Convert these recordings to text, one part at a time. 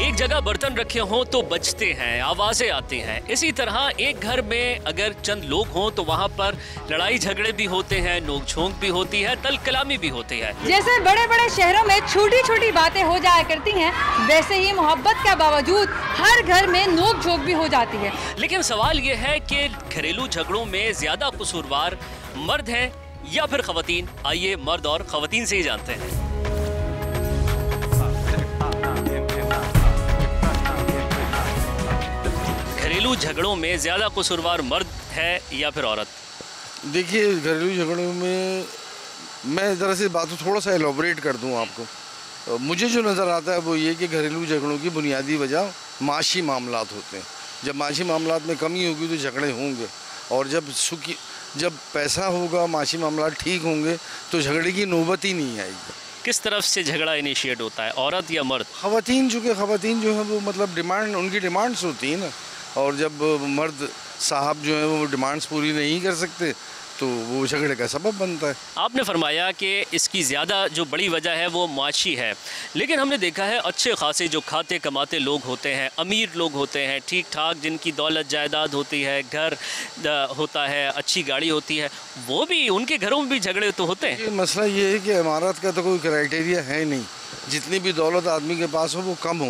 एक जगह बर्तन रखे हों तो बजते हैं, आवाजें आती हैं। इसी तरह एक घर में अगर चंद लोग हों तो वहाँ पर लड़ाई झगड़े भी होते हैं, नोक-झोंक भी होती है, तल कलामी भी होती है। जैसे बड़े बड़े शहरों में छोटी छोटी बातें हो जाया करती हैं, वैसे ही मोहब्बत के बावजूद हर घर में नोक-झोंक भी हो जाती है। लेकिन सवाल ये है कि घरेलू झगड़ों में ज्यादा कसूरवार मर्द हैं या फिर खवातीन? आइए मर्द और खवातीन से ही जानते हैं। घरेलू झगड़ों में ज्यादा कसूरवार मर्द है या फिर औरत? देखिए, घरेलू झगड़ों में मैं ज़रा सी बात थोड़ा सा एलोबरेट कर दूं आपको। मुझे जो नज़र आता है वो ये कि घरेलू झगड़ों की बुनियादी वजह माशी मामलात होते हैं। जब माशी मामलात में कमी होगी तो झगड़े होंगे, और जब पैसा होगा, माशी मामलात ठीक होंगे तो झगड़े की नौबत ही नहीं आएगी। किस तरफ से झगड़ा इनिशिएट होता है, औरत या मर्द? खवातीन, चूँकि खवातीन जो है वो मतलब उनकी डिमांड्स होती है ना, और जब मर्द साहब जो है वो डिमांड्स पूरी नहीं कर सकते तो वो झगड़े का सबब बनता है। आपने फरमाया कि इसकी ज़्यादा जो बड़ी वजह है वो माशी है, लेकिन हमने देखा है अच्छे खासे जो खाते कमाते लोग होते हैं, अमीर लोग होते हैं, ठीक ठाक जिनकी दौलत जायदाद होती है, घर होता है, अच्छी गाड़ी होती है, वो भी उनके घरों में भी झगड़े तो होते हैं। मसला ये है कि इमारत का तो कोई क्राइटेरिया है नहीं। जितनी भी दौलत आदमी के पास हो वो कम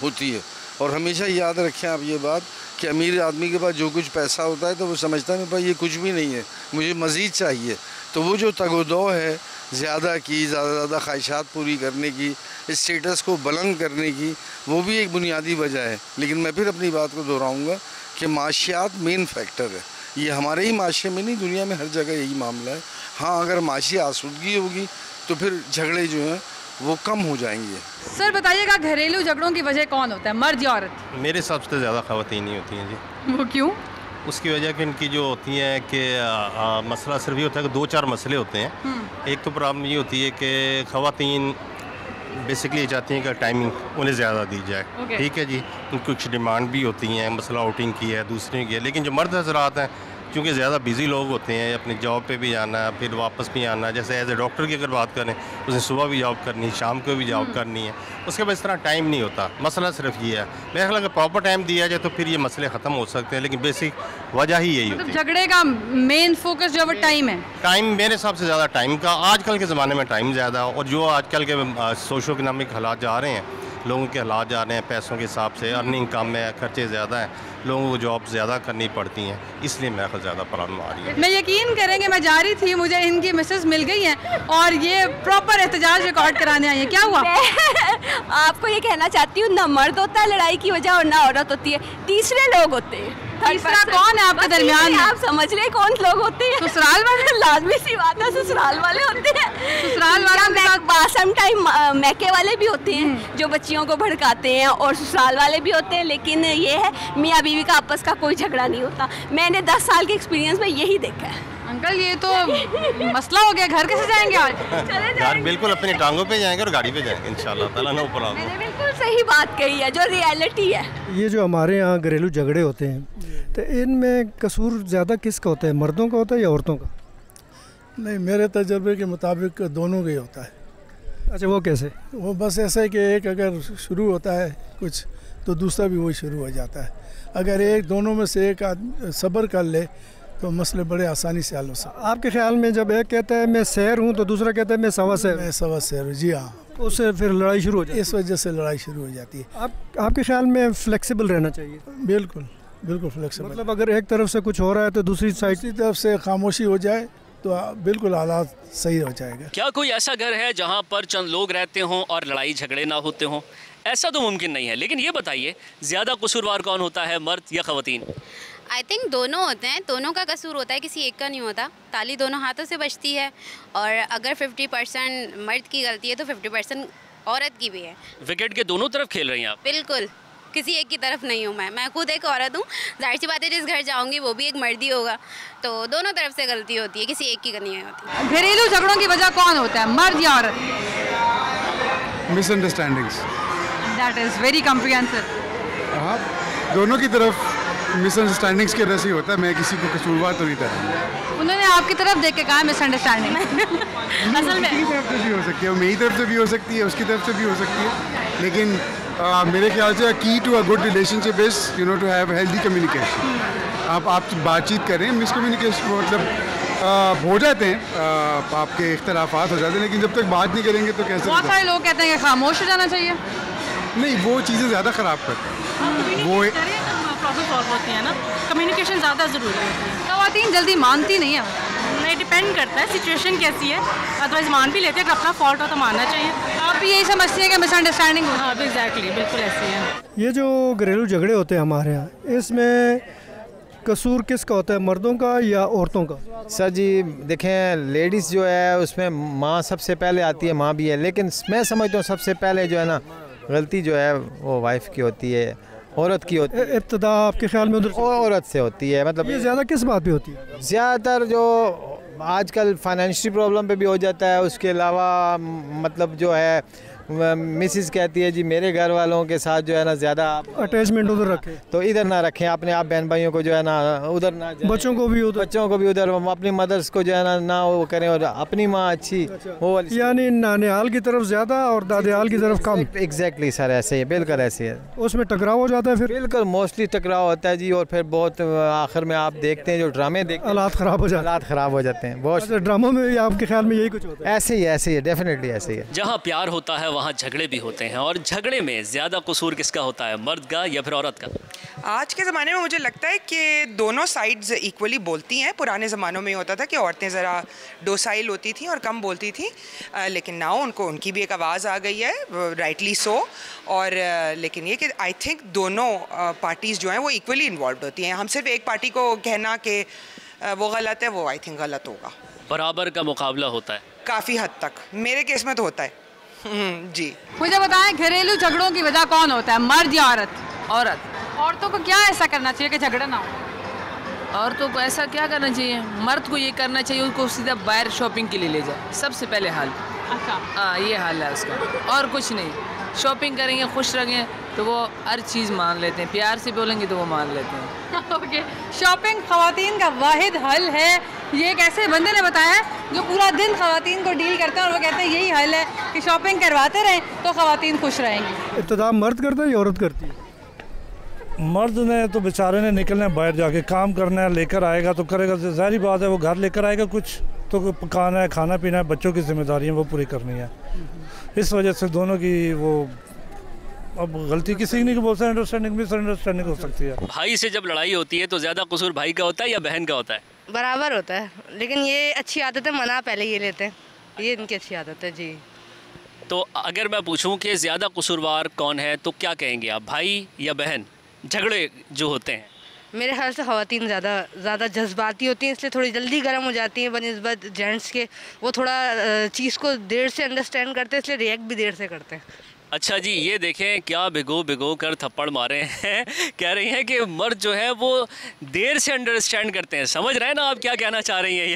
होती है। और हमेशा याद रखें आप ये बात कि अमीर आदमी के पास जो कुछ पैसा होता है तो वो समझता है मेरे पास ये कुछ भी नहीं है, मुझे मज़ीद चाहिए। तो वो जो तगोदो है ज़्यादा ज़्यादा ख्वाहिशात पूरी करने की, स्टेटस को बुलंद करने की, वो भी एक बुनियादी वजह है। लेकिन मैं फिर अपनी बात को दोहराऊँगा कि माशियात मेन फैक्टर है। ये हमारे ही माशरे में नहीं, दुनिया में हर जगह यही मामला है। हाँ, अगर माशी आसूदगी होगी तो फिर झगड़े जो हैं वो कम हो जाएंगे। सर बताइएगा, घरेलू झगड़ों की वजह कौन होता है, मर्द या औरत? मेरे हिसाब से ज़्यादा ख़वातीन ही होती हैं जी। वो क्यों? उसकी वजह कि इनकी जो होती है कि मसला सिर्फ ये होता है कि 2-4 मसले होते हैं। एक तो प्रॉब्लम ये होती है कि ख़वातीन बेसिकली ये चाहती हैं कि टाइमिंग उन्हें ज़्यादा दी जाए। ठीक है जी, उनकी कुछ डिमांड भी होती हैं, मसला आउटिंग की है, दूसरे की है। लेकिन जो मर्द हज़रात हैं, क्योंकि ज़्यादा बिज़ी लोग होते हैं, अपनी जॉब पे भी आना, फिर वापस भी आना, जैसे एज ए डॉक्टर की अगर बात करें, उसने सुबह भी जॉब करनी, शाम को भी जॉब करनी है, उसके बाद इस तरह टाइम नहीं होता। मसला सिर्फ ये है। मेरे ख्याल अगर प्रॉपर टाइम दिया जाए तो फिर ये मसले ख़त्म हो सकते हैं, लेकिन बेसिक वजह ही यही होती है। झगड़े का मेन फोकस जो है टाइम है। टाइम मेरे हिसाब से ज़्यादा टाइम का, आजकल के ज़माने में टाइम ज़्यादा, और जो आजकल के सोशो इकनॉमिक हालात जा रहे हैं, लोगों के हालात जा रहे हैं पैसों के हिसाब से, अर्निंग कम है, खर्चे ज़्यादा हैं, लोगों को जॉब ज़्यादा करनी पड़ती हैं, इसलिए मेरे ख्याल ज़्यादा प्रॉब्लम आ रही है। मैं यकीन करेंगे, मैं जा रही थी, मुझे इनकी मिसेस मिल गई हैं और ये प्रॉपर एहतजाज रिकॉर्ड कराने आई है। क्या हुआ? आपको ये कहना चाहती हूँ, ना मर्द होता है लड़ाई की वजह और ना औरत होती है, तीसरे लोग होते हैं। तीसरा कौन है आपके दरमियान में? आप समझ रहे कौन लोग होते हैं? ससुराल वाले। लाजमी सी बात है, ससुराल वाले होते हैं। ससुराल वाले सम टाइम मैके वाले भी होते हैं जो बच्चियों को भड़काते हैं, और ससुराल वाले भी होते हैं। लेकिन ये है, मियाँ बीवी का आपस का कोई झगड़ा नहीं होता। मैंने 10 साल के एक्सपीरियंस में यही देखा है। अंकल, ये तो मसला हो गया, घर कैसे जाएंगे आज? घर बिल्कुल अपनी टांगों पे जाएंगे और गाड़ी पे जाएंगे इंशाल्लाह ताला, नो प्रॉब्लम। मैंने बिल्कुल सही बात कही है, जो रियलिटी है। ये जो हमारे यहाँ घरेलू झगड़े होते हैं तो इनमें कसूर ज़्यादा किसका होता है, मर्दों का होता है या औरतों का? नहीं, मेरे तजर्बे के मुताबिक दोनों का ही होता है। अच्छा, वो कैसे? वो बस ऐसा है कि एक अगर शुरू होता है कुछ तो दूसरा भी वही शुरू हो जाता है। अगर दोनों में से एक आदमी सब्र कर ले तो मसले बड़े आसानी से हल हो सकते हैं। आपके ख्याल में जब एक कहता है मैं शहर हूँ तो दूसरा कहता है मैं सवा शहर? मैं सवा शहर हूँ जी, हाँ। तो उससे फिर लड़ाई शुरू हो जाती है। इस वजह से लड़ाई शुरू हो जाती है। आपके ख्याल में फ्लेक्सिबल रहना चाहिए? बिल्कुल बिल्कुल फ्लेक्सिबल। मतलब अगर एक तरफ से कुछ हो रहा है तो दूसरी तरफ से खामोशी हो जाए तो बिल्कुल हालात सही हो जाएगा। क्या कोई ऐसा घर है जहाँ पर चंद लोग रहते हों और लड़ाई झगड़े ना होते हों? ऐसा तो मुमकिन नहीं है। लेकिन ये बताइए, ज़्यादा कसूरवार कौन होता है, मर्द या खवातीन? आई थिंक दोनों होते हैं, दोनों का कसूर होता है, किसी एक का नहीं होता। ताली दोनों हाथों से बजती है, और अगर 50% मर्द की गलती है तो 50% औरत की भी है। विकेट के दोनों तरफ खेल रही हैं आप? बिल्कुल, किसी एक की तरफ नहीं हूँ मैं खुद एक औरत हूँ। जाहिर सी बात है, जिस घर जाऊँगी वो भी एक मर्द ही होगा, तो दोनों तरफ से गलती होती है, किसी एक की नहीं होती। घरेलू झगड़ों की वजह कौन होता है, मर्द या औरत? Misunderstandings. That is very comprehensive. हाँ, दोनों की तरफ मिसअंडरस्टैंडिंग्स की वजह से होता है। मैं किसी को कसूरवार तो नहीं करता। उन्होंने आपकी तरफ देख के कहा मिसअंडरस्टैंडिंग। असल में मेरी तरफ से भी हो सकती है, मेरी तरफ से भी हो सकती है, उसकी तरफ से भी हो सकती है, लेकिन मेरे ख्याल से key to a good relationship is you know to have healthy communication. आप बातचीत करें, मिसकम्युनिकेशन मतलब हो जाते हैं, आपके इख्तलाफात हो जाते हैं, लेकिन जब तक बात नहीं करेंगे तो कैसे? बहुत सारे लोग कहते हैं कि खामोश हो जाना चाहिए। नहीं, वो चीज़ें ज़्यादा ख़राब करते हैं। वो प्रॉब्लम सॉल्व होती है ना, कम्युनिकेशन ज़्यादा ज़रूरी होती है। ख़वातीन जल्दी मानती नहीं है। नहीं, डिपेंड करता है सिचुएशन कैसी है, अदरवाइज मान भी लेते हैं। अगर अपना फॉल्ट हो तो मानना चाहिए। आप भी यही समझते हैं कि मिसअंडरस्टैंडिंग? हाँ, एग्जैक्टली, बिल्कुल ऐसे ही है। ये जो घरेलू झगड़े होते हैं हमारे यहाँ, इसमें कसूर किसका होता है, मर्दों का या औरतों का? सर जी देखें, लेडीज़ जो है उसमें माँ सबसे पहले आती है, माँ भी है, लेकिन मैं समझता हूँ सबसे पहले जो है ना गलती जो है वो वाइफ की होती है, औरत की होती है। इब्तिदा आपके ख्याल में उधर औरत से होती है। मतलब ये ज़्यादा किस बात पे होती है? ज़्यादातर जो आजकल फाइनेंशियल प्रॉब्लम पे भी हो जाता है, उसके अलावा मतलब जो है मिसिस कहती है जी मेरे घर वालों के साथ जो है ना ज़्यादा अटैचमेंट उधर रखें, तो इधर ना रखें, अपने आप बहन भाइयों को जो है ना उधर ना, बच्चों को भी उधर, अपनी मदर्स को जो है ना वो करें, और अपनी माँ अच्छी वो यानी नानियाल की तरफ ज़्यादा और दादियाल की तरफ कम। एग्जैक्टली सर, ऐसे ही बिल्कुल ऐसे है। उसमें टकराव हो जाता है फिर? बिल्कुल मोस्टली टकराव होता है जी, और फिर बहुत आखिर में आप देखते हैं जो ड्रामे देखते हैं, हालात ख़राब हो जाते हैं बहुत। ड्रामों में भी आपके ख्याल में यही कुछ होता है? ऐसे ही है, डेफिनेटली ऐसे ही है। जहाँ प्यार होता है वहाँ झगड़े भी होते हैं, और झगड़े में ज़्यादा कसूर किसका होता है, मर्द का या फिर औरत का? आज के ज़माने में मुझे लगता है कि दोनों साइड्स इक्वली बोलती हैं। पुराने ज़मानों में होता था कि औरतें ज़रा डोसाइल होती थी और कम बोलती थी, लेकिन नाउ उनकी भी एक आवाज़ आ गई है, राइटली सो। और लेकिन ये कि आई थिंक दोनों पार्टीज़ जो हैं वो इक्वली इन्वॉल्व होती हैं। हम सिर्फ एक पार्टी को कहना कि वो गलत है, वो आई थिंक गलत होगा। बराबर का मुकाबला होता है काफ़ी हद तक, मेरे केस में तो होता है। जी, मुझे बताएं, घरेलू झगड़ों की वजह कौन होता है, मर्द या औरत? औरतों को क्या ऐसा करना चाहिए कि झगड़ा ना हो? औरतों को ऐसा क्या करना चाहिए, मर्द को ये करना चाहिए उसको सीधा बाहर शॉपिंग के लिए ले जाए, सबसे पहले हाल। अच्छा, हाँ ये हाल है उसका, और कुछ नहीं। शॉपिंग करेंगे, खुश रहेंगे तो वो हर चीज़ मान लेते हैं, प्यार से बोलेंगे तो वो मान लेते हैं। ओके, शॉपिंग ख़वातीन का वाहिद हल है, ये एक ऐसे बंदे ने बताया जो पूरा दिन ख़वातीन को डील करता है, और वो कहते हैं यही हल है कि शॉपिंग करवाते रहें तो ख़वातीन खुश रहेंगी। इब्तिदा मर्द करता है या औरत करती है? मर्द ने तो बेचारे ने निकलना है, बाहर जाके काम करना है, लेकर आएगा तो करेगा, ज़ाहिर बात है वो घर लेकर आएगा, कुछ तो पकाना है, खाना पीना है, बच्चों की जिम्मेदारी है वो पूरी करनी है। इस वजह से दोनों की वो, अब गलती किसी की नहीं, बहुत सारी मिसअंडरस्टैंडिंग हो सकती है। भाई से जब लड़ाई होती है तो ज़्यादा कसूर भाई का होता है या बहन का होता है? बराबर होता है, लेकिन ये अच्छी आदत है, मना पहले ये लेते हैं, ये इनकी अच्छी आदत है जी। तो अगर मैं पूछूं कि ज़्यादा कसूरवार कौन है तो क्या कहेंगे आप, भाई या बहन, झगड़े जो होते हैं? मेरे ख्याल से ख़वातीन ज़्यादा जज्बाती होती हैं, इसलिए थोड़ी जल्दी गर्म हो जाती हैं बनिस्बत जेंट्स के। वो थोड़ा चीज़ को देर से अंडरस्टैंड करते हैं, इसलिए रिएक्ट भी देर से करते हैं। अच्छा जी, ये देखें क्या भिगो कर थप्पड़ मारे हैं। कह रही हैं कि मर्द जो है वो देर से अंडरस्टैंड करते हैं। समझ रहे हैं ना आप क्या कहना चाह रही हैं? ये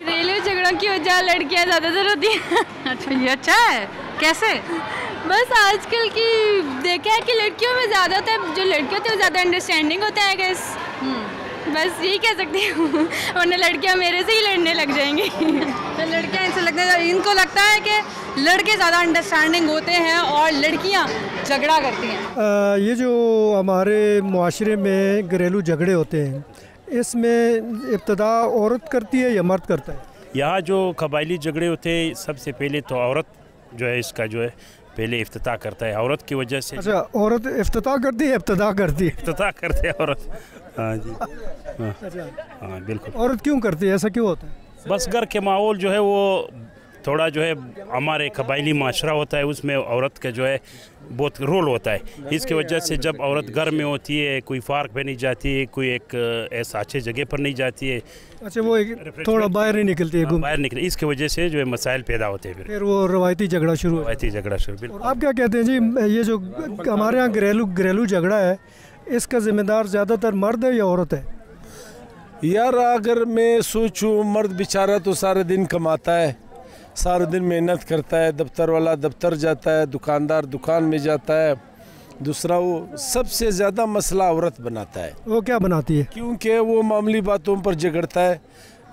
घरेलू झगड़ों की वजह लड़कियां ज़्यादातर होती हैं। अच्छा, ये अच्छा है, कैसे? बस आजकल की देखा है कि लड़कियों में ज़्यादा होता है, जो लड़कियां होती है वो ज़्यादा अंडरस्टैंडिंग होता है गैस। बस यही कह सकती हूँ, वरना लड़कियाँ मेरे से ही लड़ने लग जाएंगी। तो लड़कियाँ इनसे लगता है, इनको लगता है कि लड़के ज़्यादा अंडरस्टैंडिंग होते हैं और लड़कियाँ झगड़ा करती हैं। ये जो हमारे मुआशरे में घरेलू झगड़े होते हैं, इसमें इब्तिदा औरत करती है या मर्द करता है? यहाँ जो कबायली झगड़े होते हैं सबसे पहले तो औरत जो है इसका जो है पहले इफ्तिताह करता है, औरत की वजह से। अच्छा, औरत इफ्तिताह करती है, इब्तिदा करती है? इफ्तिताह करते हैं औरत। हाँ जी, हाँ बिल्कुल। औरत क्यों करती है, ऐसा क्यों होता है? बस घर के माहौल जो है वो थोड़ा जो है हमारे कबायली माशरा होता है, उसमें औरत का जो है बहुत रोल होता है। इसकी वजह से जब औरत घर में होती है, कोई पार्क पे नहीं जाती है, कोई एक ऐसा अच्छे जगह पर नहीं जाती है। अच्छा, वो थोड़ा बाहर नहीं निकलती है, बाहर निकले, इसकी वजह से जो है मसाइल पैदा होते हैं, फिर वो रवायती झगड़ा शुरू। आप क्या कहते हैं जी, ये जो हमारे यहाँ घरेलू झगड़ा है, इसका जिम्मेदार ज़्यादातर मर्द है या औरत है? यार अगर मैं सोचूं, मर्द बेचारा तो सारा दिन कमाता है, सारा दिन मेहनत करता है, दफ्तर वाला दफ्तर जाता है, दुकानदार दुकान में जाता है, दूसरा वो सबसे ज़्यादा मसला औरत बनाता है। वो क्या बनाती है? क्योंकि वो मामूली बातों पर झगड़ता है,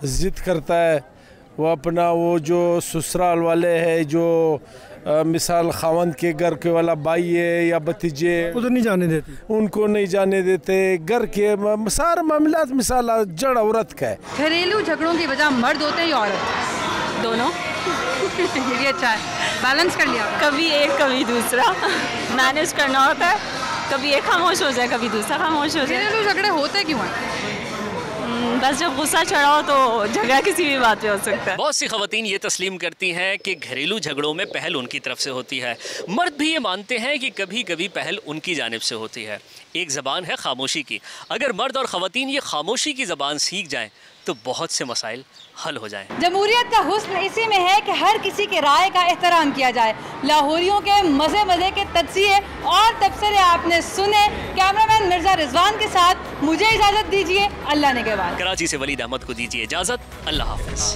ज़िद करता है, वो अपना वो जो ससुराल वाले हैं जो मिसाल खावंद के घर के वाला भाई है या भतीजे, उधर नहीं जाने देते, उनको नहीं जाने देते। घर के सारे मामलात मिसाल जड़ औरत का है। घरेलू झगड़ों की वजह मर्द होते हैं या औरत? दोनों। ये अच्छा है, बैलेंस कर लिया। कभी एक कभी दूसरा मैनेज करना होता है, कभी एक खामोश हो जाए कभी दूसरा खामोश हो जाए। घरेलू झगड़े होते क्यों हैं? बस जब गुस्सा चढ़ा हो तो झगड़ा किसी भी बात पे हो सकता है। बहुत सी खवातीन ये तस्लीम करती हैं कि घरेलू झगड़ों में पहल उनकी तरफ से होती है। मर्द भी ये मानते हैं कि कभी कभी पहल उनकी जानिब से होती है। एक ज़बान है खामोशी की। अगर मर्द और खवातीन ये खामोशी की ज़बान सीख जाएं तो बहुत से मसाइल हल हो जाएं। जमहूरियत का हुस्न इसी में है कि हर किसी के राय का एहतराम किया जाए। लाहौरियों के मज़े मज़े के तज्ज़िये और तबसरे आपने सुने। कैमरामैन मिर्ज़ा रिजवान के साथ मुझे इजाज़त दीजिए, अल्लाह ने के बाद। कराची से वलीद अहमद को दीजिए इजाज़त, अल्लाह हाफ़िज़।